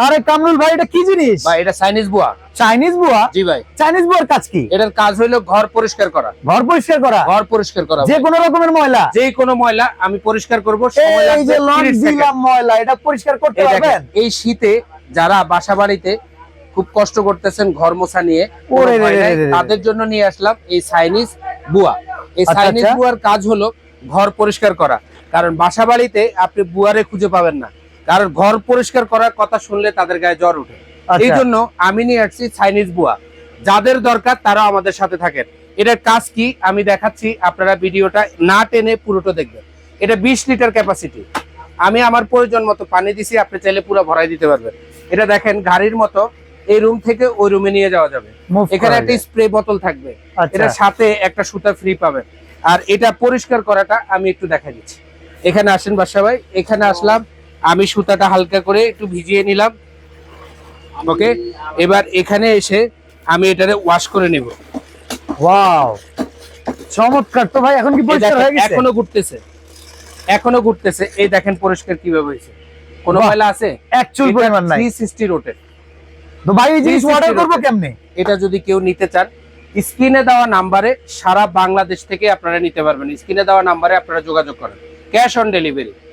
আরে কামরুল ভাই, এটা কি জিনিস ভাই এটা চাইনিজ বুয়া। চাইনিজ বুয়া? জি ভাই। চাইনিজ বুয়ার কাজ কি? এটার কাজ হলো ঘর পরিষ্কার করা। ঘর পরিষ্কার করা? ঘর পরিষ্কার করা, যে কোনো রকমের ময়লা? যে কোনো ময়লা আমি পরিষ্কার করব। এই যে লঞ্চ দিলাম ময়লা, এটা পরিষ্কার করতে পারবেন? এই শীতে যারা বাসা বাড়িতে খুব কষ্ট করতেছেন ঘর মোছা নিয়ে, তাদের জন্য নিয়ে আসলাম এই চাইনিজ বুয়া। এই চাইনিজ বুয়ার কাজ হলো ঘর পরিষ্কার করা। কারণ বাসা বাড়িতে আপনি বুয়ারে খুঁজে পাবেন না, কারণ ঘর পরিষ্কার করার কথা শুনলে তাদের গায়ে জ্বর উঠে। এই জন্য আমি নিয়ে আসছি চাইনিজ বুয়া। যাদের দরকার তারা আমাদের সাথে থাকেন। এটার কাজ কি আমি দেখাচ্ছি, আপনারা ভিডিওটা না টেনে পুরোটা দেখবেন। এটা 20 লিটার ক্যাপাসিটি। আমি আমার প্রয়োজন মতো পানি দিছি, আপনি চাইলে পুরো ভরাই দিতে পারবেন। এটা দেখেন গাড়ির মতো, এই রুম থেকে ওই রুমে নিয়ে যাওয়া যাবে। এখানে একটা স্প্রে বোতল থাকবে, এটার সাথে একটা সুতা ফ্রি পাবেন। আর এটা পরিষ্কার করাটা আমি একটু দেখা দিচ্ছি। এখানে আসেন বাসা ভাই, এখানে আসলাম, আমি সুতাটা হালকা করে একটু ভিজিয়ে নিলাম। ওকে, এবার এখানে এসে আমি এটারে ওয়াশ করে নেব। ওয়াও, চমৎকার তো ভাই। এখন কি পরিষ্কার হয়ে গেছে? এখনো ঘুরতেছে। এই দেখেন পরিষ্কার কিভাবে হয়েছে, কোনো ময়লা আছে? অ্যাকচুয়াল পরিমাণ নাই। 360 রোটেট। তো ভাই এই জিনিস অর্ডার করব কেমনে? এটা যদি কেউ নিতে চান, স্ক্রিনে দেওয়া নম্বরে সারা বাংলাদেশ থেকে আপনারা নিতে পারবেন। স্ক্রিনে দেওয়া নম্বরে আপনারা যোগাযোগ করেন, ক্যাশ অন ডেলিভারি।